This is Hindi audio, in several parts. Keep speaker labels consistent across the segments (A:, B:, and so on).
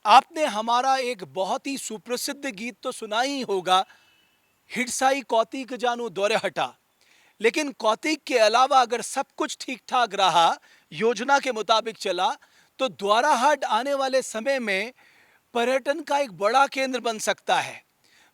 A: आपने हमारा एक बहुत ही सुप्रसिद्ध गीत तो सुना ही होगा, हिडसाई कौतिक जानू दौरे हटा। लेकिन कौतिक के अलावा अगर सब कुछ ठीक ठाक रहा, योजना के मुताबिक चला, तो द्वाराहाट आने वाले समय में पर्यटन का एक बड़ा केंद्र बन सकता है।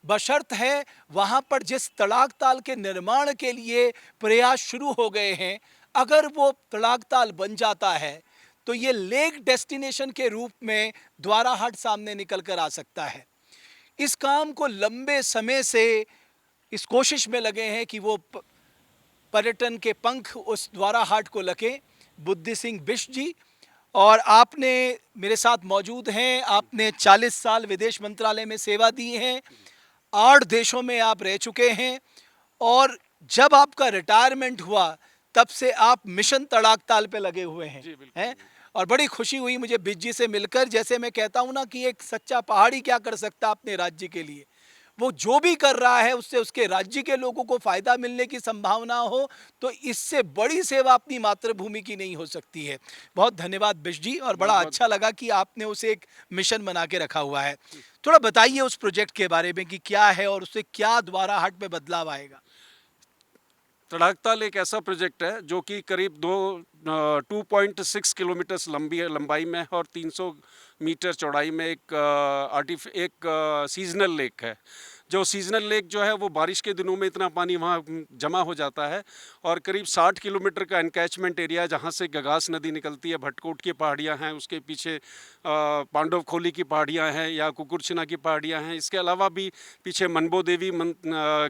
A: बशर्त है वहां पर जिस तड़ाक ताल के निर्माण के लिए प्रयास शुरू हो गए हैं, अगर वो तड़ाक ताल बन जाता है तो ये लेक डेस्टिनेशन के रूप में द्वाराहाट सामने निकल कर आ सकता है। इस काम को लंबे समय से इस कोशिश में लगे हैं कि वो पर्यटन के पंख उस द्वाराहाट को लगे। बुद्धि सिंह बिष्ट जी, और आपने मेरे साथ मौजूद हैं। आपने 40 साल विदेश मंत्रालय में सेवा दी है, 8 देशों में आप रह चुके हैं, और जब आपका रिटायरमेंट हुआ तब से आप मिशन तड़ाक ताल पे लगे हुए हैं।
B: जी, बिल्कुल,
A: हैं?
B: बिल्कुल।
A: और बड़ी खुशी हुई मुझे बिज जी से मिलकर। जैसे मैं कहता हूं ना कि एक सच्चा पहाड़ी क्या कर सकता अपने राज्य के लिए, वो जो भी कर रहा है उससे उसके राज्य के लोगों को फायदा मिलने की संभावना हो, तो इससे बड़ी सेवा अपनी मातृभूमि की नहीं हो सकती है। बहुत धन्यवाद बिश जी, और बड़ा
B: बहुत-बहुत
A: अच्छा लगा कि आपने उसे एक मिशन बना के रखा हुआ है। थोड़ा बताइए उस प्रोजेक्ट के बारे में कि क्या है और उससे क्या द्वाराहाट में बदलाव आएगा।
B: तड़ाकताल एक ऐसा प्रोजेक्ट है जो कि करीब 2.6 किलोमीटर लंबाई में है और 300 मीटर चौड़ाई में एक सीजनल लेक है। जो सीजनल लेक जो है वो बारिश के दिनों में इतना पानी वहाँ जमा हो जाता है, और करीब 60 किलोमीटर का एनकैचमेंट एरिया है जहाँ से गगास नदी निकलती है। भटकोट की पहाड़ियाँ हैं, उसके पीछे पांडव खोली की पहाड़ियाँ हैं या कुकुरचिना की पहाड़ियाँ हैं। इसके अलावा भी पीछे मनबो देवी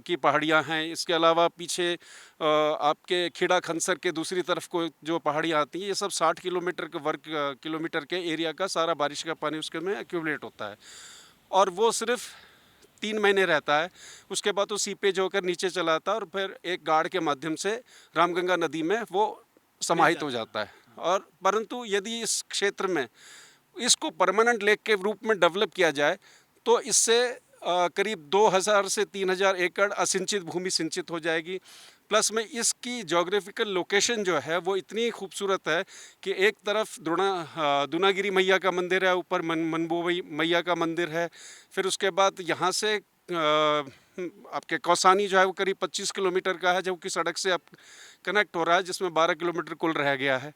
B: की पहाड़ियाँ हैं। इसके अलावा पीछे आपके खिड़ा खनसर के दूसरी तरफ को जो पहाड़ियाँ आती हैं, ये सब 60 किलोमीटर के वर्ग किलोमीटर के एरिया का सारा बारिश का पानी उसके में एक्यूमुलेट होता है, और वो सिर्फ 3 महीने रहता है। उसके बाद वो सीपेज होकर नीचे चला आता है और फिर एक गाड़ के माध्यम से रामगंगा नदी में वो
A: मिल
B: समाहित हो
A: जाता है।
B: जाता है। और परंतु यदि इस क्षेत्र में इसको परमानेंट लेक के रूप में डेवलप किया जाए तो इससे करीब 2000 से 3000 एकड़ असिंचित भूमि सिंचित हो जाएगी। प्लस में इसकी जोग्राफिकल लोकेशन जो है वो इतनी खूबसूरत है कि एक तरफ दुनागिरी मैया का मंदिर है, ऊपर मनबोई मैया का मंदिर है। फिर उसके बाद यहाँ से आपके कौसानी जो है वो करीब 25 किलोमीटर का है, जो कि सड़क से अब कनेक्ट हो रहा है, जिसमें 12 किलोमीटर कुल रह गया है।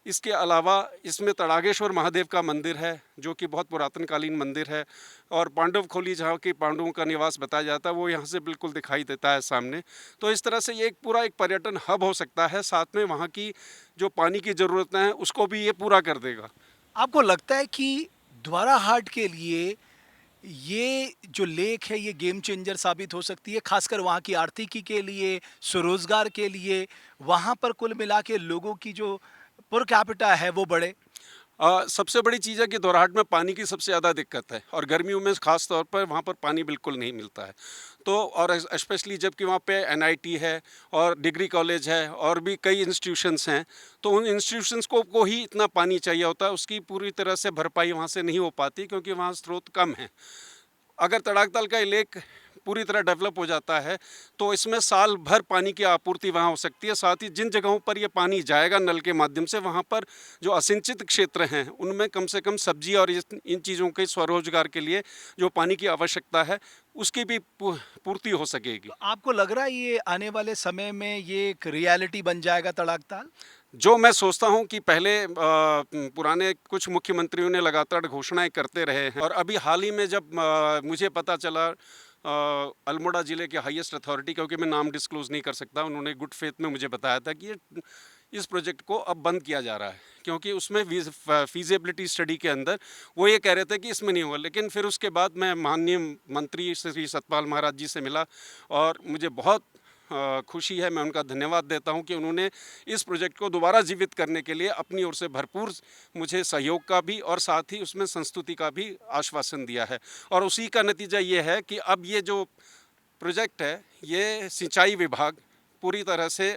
B: इसके अलावा इसमें तड़ागेश्वर महादेव का मंदिर है जो कि बहुत पुरातन कालीन मंदिर है, और पांडव खोली जहाँ के पांडवों का निवास बताया जाता है वो यहाँ से बिल्कुल दिखाई देता है सामने। तो इस तरह से ये एक पूरा एक पर्यटन हब हो सकता है, साथ में वहाँ की जो पानी की ज़रूरतें हैं उसको भी ये पूरा कर देगा।
A: आपको लगता है कि द्वाराहाट के लिए ये जो लेक है ये गेम चेंजर साबित हो सकती है, खासकर वहाँ की आर्थिकी के लिए, स्वरोजगार के लिए, वहाँ पर कुल मिला के लोगों की जो पर कैपिटा है वो बढ़े?
B: सबसे बड़ी चीज़ है कि दोराहाट में पानी की सबसे ज़्यादा दिक्कत है, और गर्मियों में ख़ास तौर पर वहाँ पर पानी बिल्कुल नहीं मिलता है। तो और स्पेशली जबकि वहाँ पे एनआईटी है और डिग्री कॉलेज है और भी कई इंस्टीट्यूशंस हैं, तो उन इंस्टीट्यूशंस को ही इतना पानी चाहिए होता है, उसकी पूरी तरह से भरपाई वहाँ से नहीं हो पाती क्योंकि वहाँ स्रोत कम है। अगर तड़ाकताल का लेक पूरी तरह डेवलप हो जाता है तो इसमें साल भर पानी की आपूर्ति वहाँ हो सकती है। साथ ही जिन जगहों पर ये पानी जाएगा नल के माध्यम से, वहाँ पर जो असिंचित क्षेत्र हैं उनमें कम से कम सब्जी और इन चीज़ों के स्वरोजगार के लिए जो पानी की आवश्यकता है उसकी भी पूर्ति हो सकेगी।
A: तो आपको लग रहा है ये आने वाले समय में ये एक रियलिटी बन जाएगा तड़ाकताल?
B: जो मैं सोचता हूँ कि पहले पुराने कुछ मुख्यमंत्रियों ने लगातार घोषणाएं करते रहे हैं, और अभी हाल ही में जब मुझे पता चला अल्मोड़ा ज़िले के हाईएस्ट अथॉरिटी, क्योंकि मैं नाम डिस्क्लोज़ नहीं कर सकता, उन्होंने गुड फेथ में मुझे बताया था कि इस प्रोजेक्ट को अब बंद किया जा रहा है क्योंकि उसमें फीजिबिलिटी स्टडी के अंदर वो ये कह रहे थे कि इसमें नहीं होगा। लेकिन फिर उसके बाद मैं माननीय मंत्री श्री सतपाल महाराज जी से मिला और मुझे बहुत खुशी है, मैं उनका धन्यवाद देता हूं कि उन्होंने इस प्रोजेक्ट को दोबारा जीवित करने के लिए अपनी ओर से भरपूर मुझे सहयोग का भी और साथ ही उसमें संस्तुति का भी आश्वासन दिया है। और उसी का नतीजा ये है कि अब ये जो प्रोजेक्ट है ये सिंचाई विभाग पूरी तरह से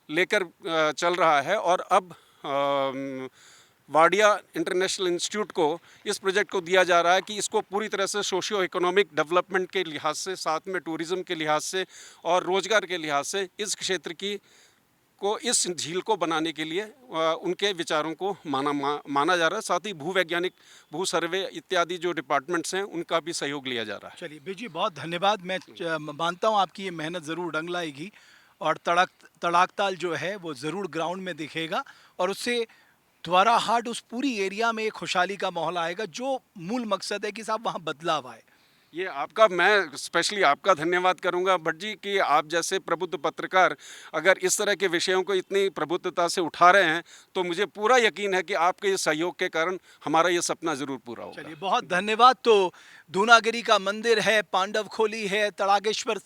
B: लेकर चल रहा है, और अब वाडिया इंटरनेशनल इंस्टीट्यूट को इस प्रोजेक्ट को दिया जा रहा है कि इसको पूरी तरह से सोशियो इकोनॉमिक डेवलपमेंट के लिहाज से, साथ में टूरिज़्म के लिहाज से और रोज़गार के लिहाज से इस क्षेत्र की को इस झील को बनाने के लिए उनके विचारों को माना जा रहा है। साथ ही भूवैज्ञानिक, भू सर्वे इत्यादि जो डिपार्टमेंट्स हैं उनका भी सहयोग लिया जा रहा है।
A: चलिए बिजी, बहुत धन्यवाद। मैं मानता हूँ आपकी ये मेहनत ज़रूर रंग लाएगी और तड़ाकताल जो है वो ज़रूर ग्राउंड में दिखेगा और उससे द्वारा हाट उस पूरी एरिया में एक खुशहाली का माहौल आएगा, जो मूल मकसद है कि साहब वहाँ बदलाव आए।
B: ये आपका, मैं स्पेशली आपका धन्यवाद करूंगा भट्ट जी कि आप जैसे प्रबुद्ध पत्रकार अगर इस तरह के विषयों को इतनी प्रबुद्धता से उठा रहे हैं, तो मुझे पूरा यकीन है कि आपके इस सहयोग के कारण हमारा ये सपना ज़रूर पूरा होगा।
A: चलिए बहुत धन्यवाद। तो दूनागिरी का मंदिर है, पांडव खोली है, तड़ागेश्वर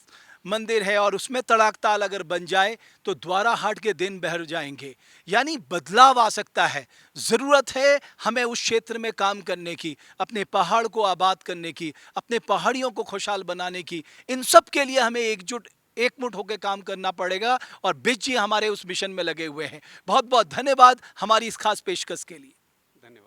A: मंदिर है और उसमें तड़ाकताल अगर बन जाए तो द्वारा हाट के दिन बहर जाएंगे, यानी बदलाव आ सकता है। ज़रूरत है हमें उस क्षेत्र में काम करने की, अपने पहाड़ को आबाद करने की, अपने पहाड़ियों को खुशहाल बनाने की। इन सब के लिए हमें एकमुठ होकर काम करना पड़ेगा और बिज जी हमारे उस मिशन में लगे हुए हैं। बहुत बहुत धन्यवाद हमारी इस खास पेशकश के लिए।